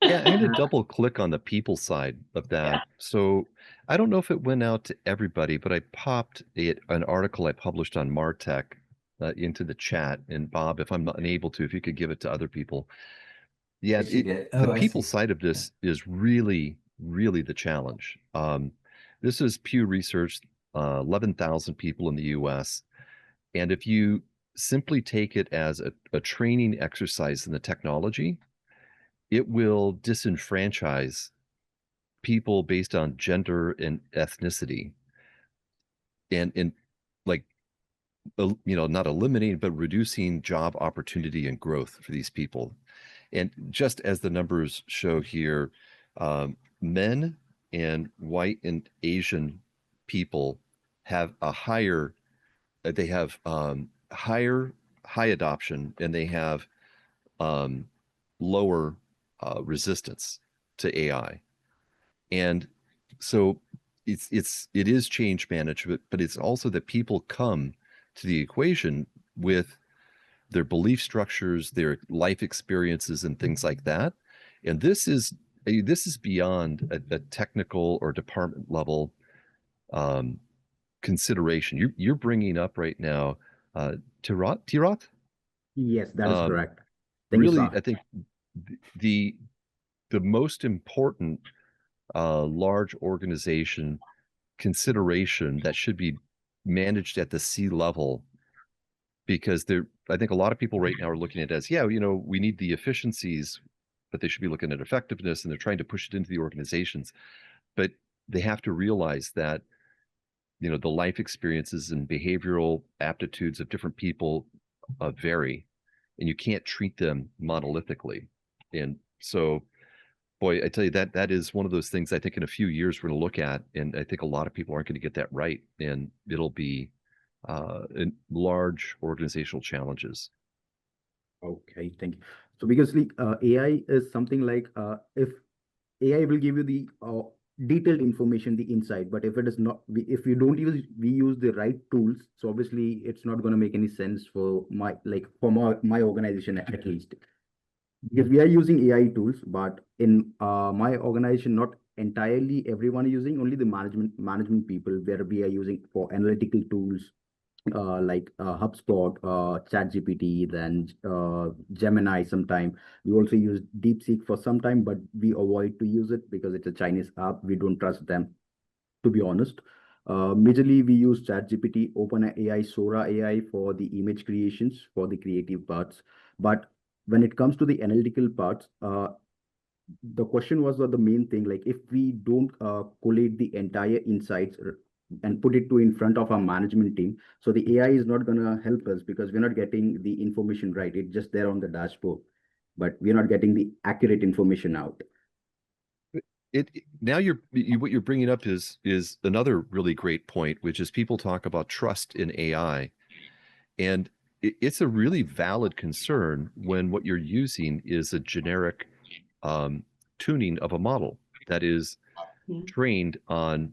Yeah, I'm going to double click on the people side of that. Yeah. So I don't know if it went out to everybody, but I popped an article I published on Martech into the chat. And Bob, if I'm not unable to, if you could give it to other people. Yeah, the people side of this is really, really the challenge. This is Pew Research, 11,000 people in the US. And if you simply take it as a training exercise in the technology, it will disenfranchise people based on gender and ethnicity, and like you know, not eliminating but reducing job opportunity and growth for these people. And just as the numbers show here, men and white and Asian people have a higher they have high adoption, and they have lower resistance to AI. And so it is change management, but it's also that people come to the equation with their belief structures, their life experiences, and things like that. And this is beyond a technical or department level consideration. You're bringing up right now, Tirat. Yes, that is correct. Thank you, Really, sir. I think the the most important large organization consideration that should be managed at the C level, because I think a lot of people right now are looking at it as, yeah, we need the efficiencies, but they should be looking at effectiveness, and they're trying to push it into the organizations. But they have to realize that, the life experiences and behavioral aptitudes of different people vary, and you can't treat them monolithically. And so, boy, I tell you, that is one of those things I think in a few years we're going to look at, and I think a lot of people aren't going to get that right, and it'll be in large organizational challenges. Okay, thank you. So because like AI is something like if AI will give you the detailed information, the insight, but if it is not, if we don't use the right tools, so obviously it's not going to make any sense for my organization at least. Because we are using AI tools, but in my organization, not entirely everyone is using, only the management people, where we are using for analytical tools like HubSpot, ChatGPT, then Gemini sometime. We also use DeepSeek for some time, but we avoid to use it because it's a Chinese app. We don't trust them, to be honest. Majorly, we use ChatGPT, OpenAI, Sora AI for the image creations, for the creative parts. But when it comes to the analytical parts, the question was the main thing, like if we don't collate the entire insights and put it to in front of our management team, so the AI is not going to help us because we're not getting the information right. It's just there on the dashboard, but we're not getting the accurate information out. Now what you're bringing up is another really great point, which is people talk about trust in AI, and it's a really valid concern when what you're using is a generic tuning of a model that is trained on,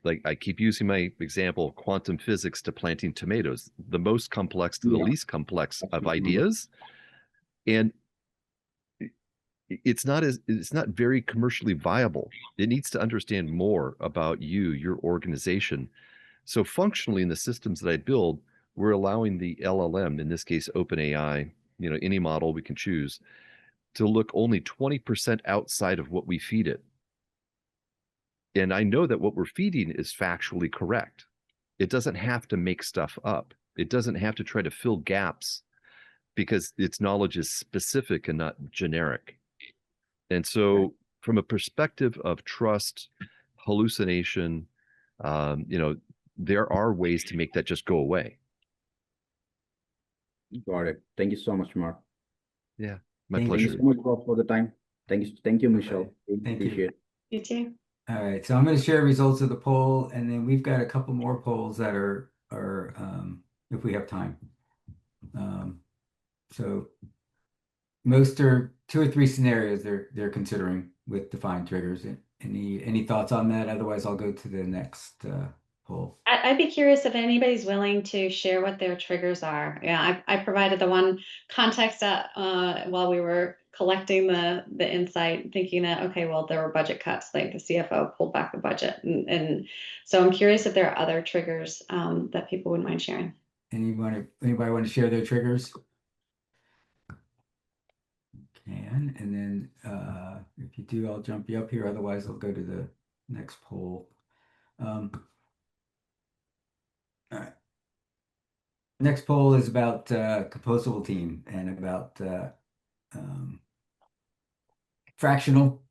like I keep using my example, quantum physics to planting tomatoes, the most complex to the least complex of ideas. And it's not very commercially viable. It needs to understand more about you, your organization. So functionally in the systems that I build, we're allowing the LLM, in this case OpenAI, any model we can choose, to look only 20% outside of what we feed it. And I know that what we're feeding is factually correct. It doesn't have to make stuff up. It doesn't have to try to fill gaps because its knowledge is specific and not generic. And so from a perspective of trust, hallucination, there are ways to make that just go away. Got it. Thank you so much, Mark. Yeah, my Thank pleasure. Thank you so much, Bob, for the time. Thank you, Michelle. Thank you. Appreciate it. You too. All right, so I'm going to share results of the poll, and then we've got a couple more polls that are if we have time. So most are 2 or 3 scenarios they're considering with defined triggers. Any thoughts on that? Otherwise, I'll go to the next poll. I'd be curious if anybody's willing to share what their triggers are. Yeah, I provided the one context while we were collecting the insight, thinking that, okay, well, there were budget cuts, like the CFO pulled back the budget. And so I'm curious if there are other triggers that people wouldn't mind sharing. Anybody want to share their triggers? Can, and then if you do, I'll jump you up here. Otherwise, I'll go to the next poll. All right. Next poll is about composable team and about fractional.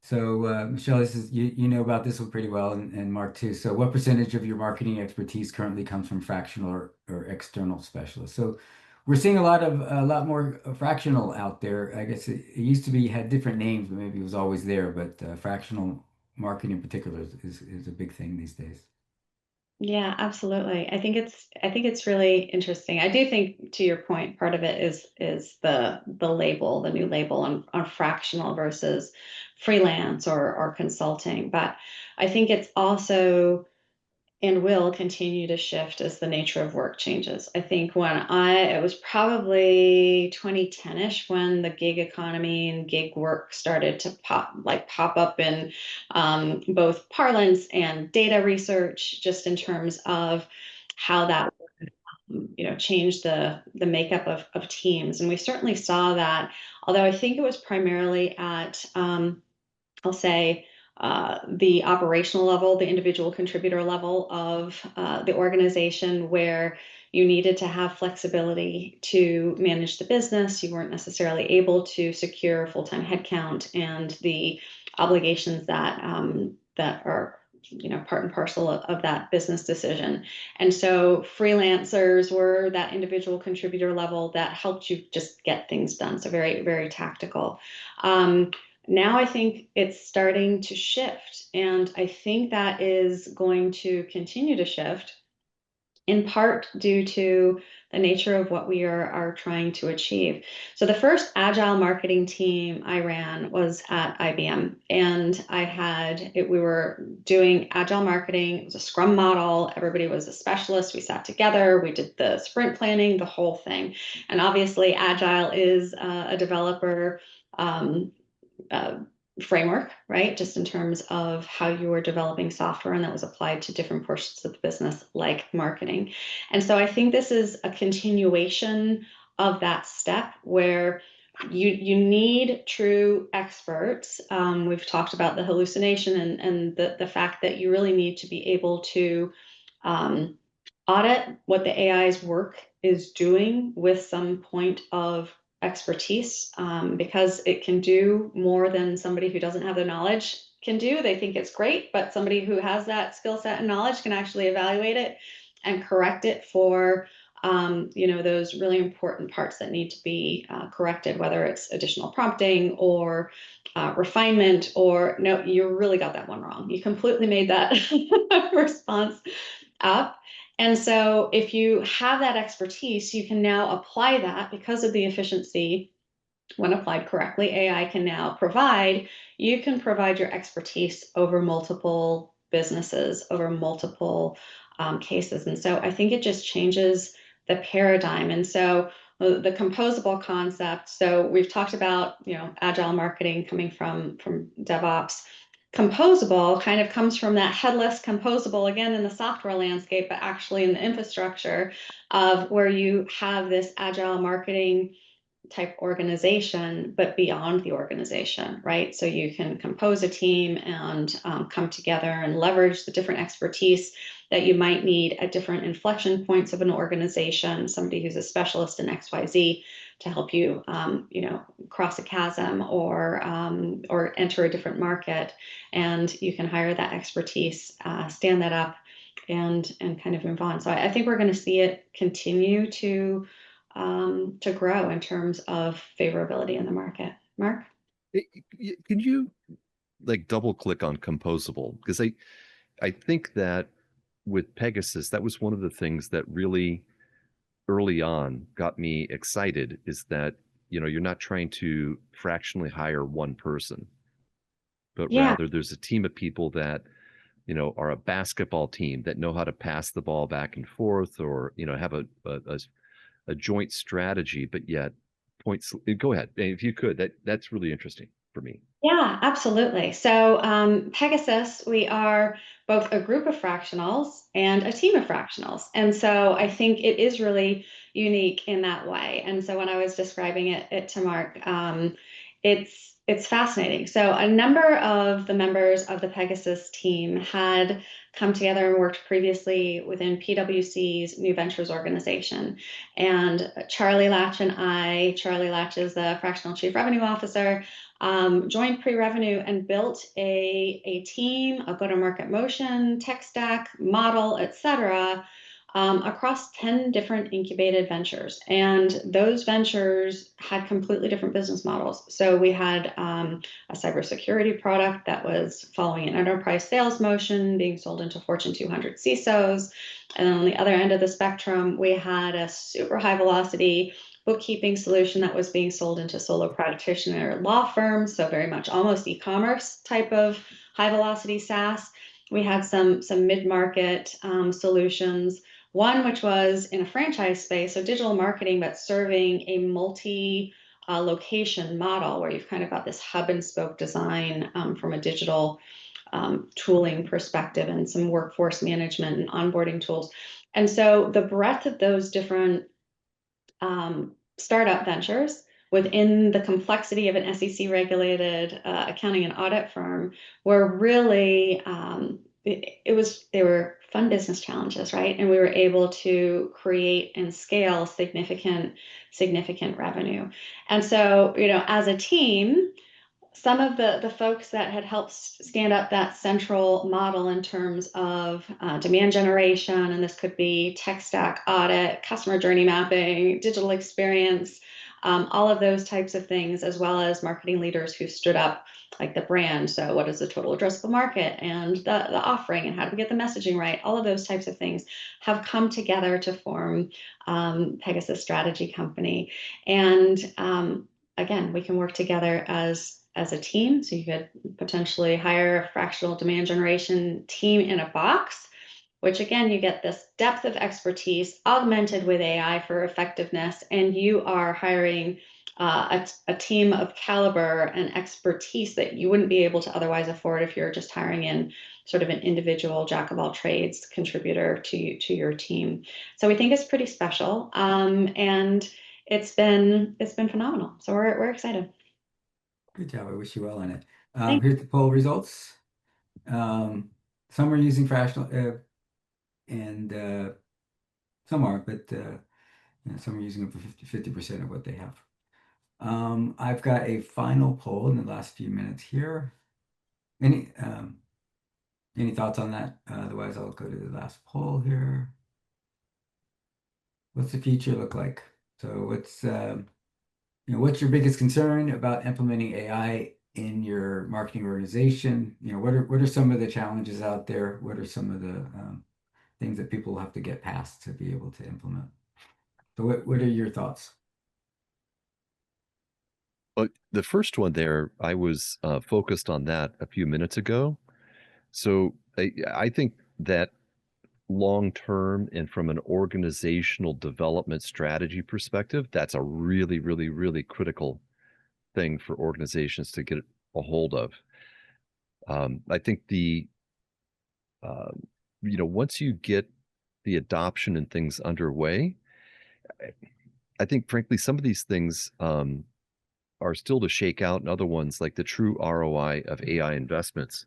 So Michelle, this is you know about this one pretty well, and Mark too. So what percentage of your marketing expertise currently comes from fractional or external specialists? So we're seeing a lot more fractional out there. I guess it used to be had different names, but maybe it was always there. But fractional marketing in particular is a big thing these days. Yeah, absolutely. I think it's really interesting. I do think, to your point, part of it is the label, the new label on fractional versus freelance or consulting. But I think it's also and will continue to shift as the nature of work changes. I think it was probably 2010-ish when the gig economy and gig work started to pop up in both parlance and data research, just in terms of how that changed the makeup of teams. And we certainly saw that, although I think it was primarily at I'll say the operational level, the individual contributor level of the organization, where you needed to have flexibility to manage the business. You weren't necessarily able to secure full-time headcount, and the obligations that are part and parcel of that business decision. And so freelancers were that individual contributor level that helped you just get things done. So very, very tactical. Now I think it's starting to shift, and I think that is going to continue to shift, in part due to the nature of what we are trying to achieve. So the first agile marketing team I ran was at IBM, and we were doing agile marketing. It was a scrum model. Everybody was a specialist. We sat together, we did the sprint planning, the whole thing. And obviously agile is a developer framework, right? Just in terms of how you were developing software, and that was applied to different portions of the business, like marketing. And so I think this is a continuation of that step where you need true experts. We've talked about the hallucination and the fact that you really need to be able to audit what the AI's work is doing with some point of expertise, because it can do more than somebody who doesn't have the knowledge can do. They think it's great, but somebody who has that skill set and knowledge can actually evaluate it and correct it for those really important parts that need to be corrected, whether it's additional prompting or refinement, or no, you really got that one wrong. You completely made that response up. And so if you have that expertise, you can now apply that, because of the efficiency when applied correctly, AI can now provide. You can provide your expertise over multiple businesses, over multiple cases. And so I think it just changes the paradigm. And so the composable concept, so we've talked about, agile marketing coming from DevOps. Composable kind of comes from that headless composable, again, in the software landscape, but actually in the infrastructure of where you have this agile marketing type organization, but beyond the organization, right? So you can compose a team and come together and leverage the different expertise that you might need at different inflection points of an organization. Somebody who's a specialist in XYZ to help you, cross a chasm or enter a different market, and you can hire that expertise, stand that up, and kind of move on. So I think we're going to see it continue to grow in terms of favorability in the market. Mark? Can you double click on Composable? Because I think that with Pegasus, that was one of the things that really early on got me excited, is that you're not trying to fractionally hire one person, but rather there's a team of people that are a basketball team that know how to pass the ball back and forth, or have a joint strategy, but yet points. Go ahead if you could. That's really interesting for me. Yeah, absolutely. So Pegasus, we are both a group of fractionals and a team of fractionals. And so I think it is really unique in that way. And so when I was describing it to Mark, it's fascinating. So a number of the members of the Pegasus team had come together and worked previously within PwC's New Ventures organization. And Charlie Latch is the fractional chief revenue officer, joined pre-revenue and built a team, a go-to-market motion, tech stack, model, et cetera, across 10 different incubated ventures. And those ventures had completely different business models. So we had a cybersecurity product that was following an enterprise sales motion being sold into Fortune 200 CISOs. And then on the other end of the spectrum, we had a super high velocity bookkeeping solution that was being sold into solo practitioner law firms. So very much almost e-commerce type of high velocity SaaS. We had some mid-market solutions. One which was in a franchise space, so digital marketing, but serving a multi location model where you've kind of got this hub and spoke design from a digital tooling perspective and some workforce management and onboarding tools. And so the breadth of those different startup ventures within the complexity of an SEC regulated accounting and audit firm were really they were fun business challenges, right? And we were able to create and scale significant revenue. And so, as a team, some of the folks that had helped stand up that central model in terms of demand generation, and this could be tech stack audit, customer journey mapping, digital experience, all of those types of things, as well as marketing leaders who stood up like the brand. So what is the total addressable market and the offering and how do we get the messaging right? All of those types of things have come together to form Pegasus Strategy Company. And again, we can work together as a team. So you could potentially hire a fractional demand generation team in a box, which again, you get this depth of expertise augmented with AI for effectiveness, and you are hiring a team of caliber and expertise that you wouldn't be able to otherwise afford if you're just hiring in sort of an individual jack of all trades contributor to your team. So we think it's pretty special, and it's been phenomenal. So we're excited. Good job. I wish you well on it. Thanks. Here's the poll results. Some are using fractional, and some aren't, but some are using it for 50% of what they have. I've got a final poll in the last few minutes here. Any thoughts on that? Otherwise, I'll go to the last poll here. What's the future look like? So what's your biggest concern about implementing AI in your marketing organization? What are some of the challenges out there? What are some of the things that people have to get past to be able to implement? So what are your thoughts? Well, the first one there, I was focused on that a few minutes ago. So I think that long term and from an organizational development strategy perspective, that's a really, really, really critical thing for organizations to get a hold of. I think once you get the adoption and things underway, I think frankly some of these things are still to shake out, and other ones like the true ROI of AI investments.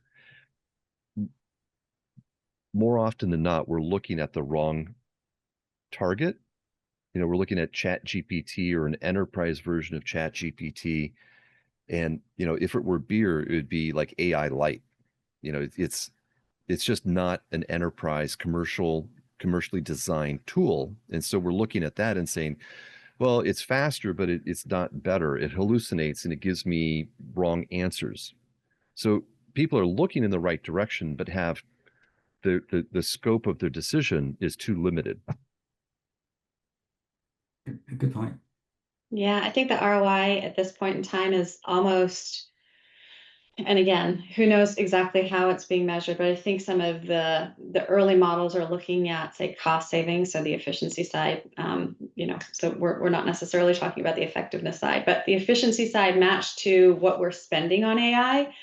More often than not, we're looking at the wrong target. We're looking at Chat GPT or an enterprise version of Chat GPT. And, if it were beer, it would be like AI light. It's just not an enterprise commercially designed tool. And so we're looking at that and saying, well, it's faster, but it's not better. It hallucinates and it gives me wrong answers. So people are looking in the right direction, but have the scope of their decision is too limited. Good point. Yeah, I think the ROI at this point in time is almost, and again, who knows exactly how it's being measured, but I think some of the early models are looking at, say, cost savings, so the efficiency side, so we're not necessarily talking about the effectiveness side, but the efficiency side matched to what we're spending on AI,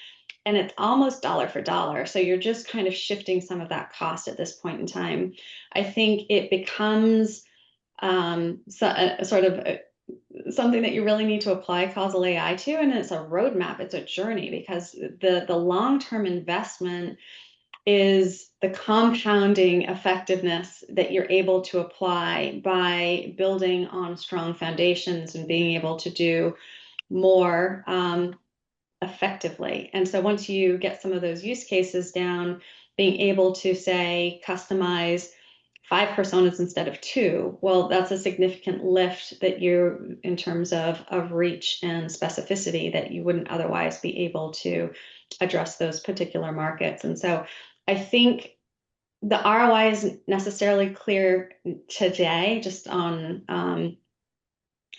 and it's almost dollar for dollar. So you're just kind of shifting some of that cost at this point in time. I think it becomes sort of something that you really need to apply causal AI to, and it's a roadmap, it's a journey, because the long-term investment is the compounding effectiveness that you're able to apply by building on strong foundations and being able to do more effectively. And so once you get some of those use cases down, being able to say customize 5 personas instead of 2, well, that's a significant lift that you're in terms of reach and specificity that you wouldn't otherwise be able to address those particular markets. And so I think the ROI isn't necessarily clear today, just on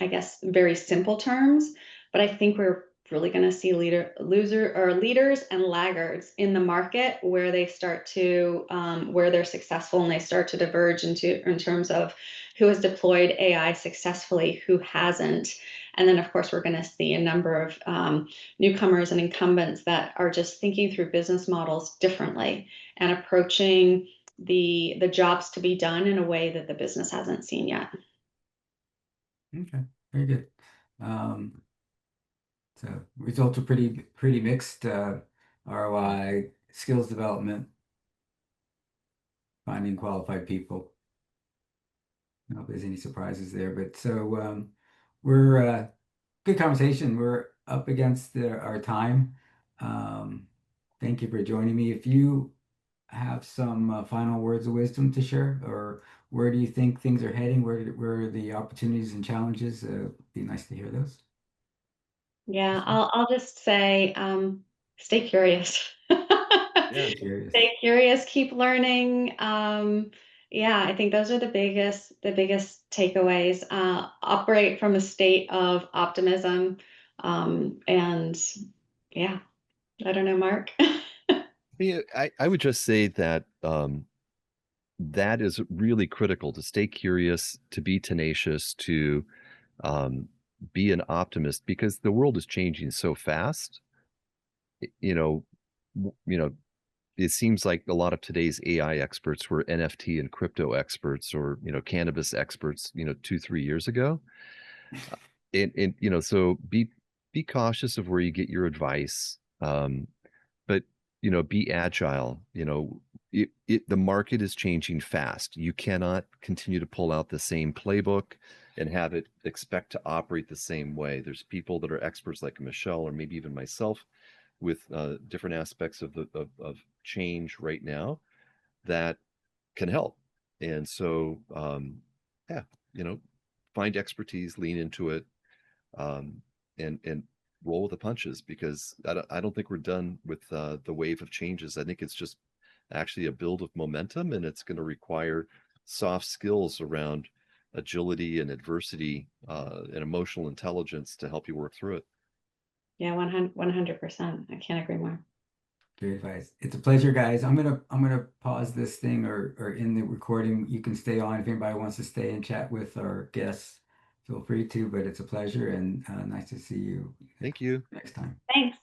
I guess very simple terms, but I think we're really going to see leaders and laggards in the market where they start to where they're successful and they start to diverge in terms of who has deployed AI successfully, who hasn't. And then of course we're going to see a number of newcomers and incumbents that are just thinking through business models differently and approaching the jobs to be done in a way that the business hasn't seen yet. Okay, very good. So results are pretty mixed. ROI, skills development, finding qualified people. I don't know if there's any surprises there, but so we're good conversation. We're up against our time. Thank you for joining me. If you have some final words of wisdom to share, or where do you think things are heading? Where are the opportunities and challenges? Be nice to hear those. Yeah, I'll just say, stay curious. Yeah. Curious. Stay curious, keep learning. Yeah, I think those are the biggest takeaways. Operate from a state of optimism. And yeah, I don't know, Mark. Yeah, I would just say that that is really critical, to stay curious, to be tenacious, to be an optimist, because the world is changing so fast. You know, you know, it seems like a lot of today's AI experts were NFT and crypto experts, or cannabis experts 2-3 years ago. And so be cautious of where you get your advice. But be agile. The market is changing fast. You cannot continue to pull out the same playbook and have it expect to operate the same way. There's people that are experts like Michelle, or maybe even myself, with different aspects of change right now that can help. And so yeah, find expertise, lean into it, um, and roll with the punches, because I don't think we're done with the wave of changes. I think it's just actually a build of momentum, and it's going to require soft skills around agility and adversity and emotional intelligence to help you work through it. Yeah, 100%. I can't agree more. Great advice. It's a pleasure, guys. I'm gonna pause this thing, or in the recording. You can stay on if anybody wants to stay and chat with our guests. Feel free to. But it's a pleasure, and nice to see you. Thank you. Next time. Thanks.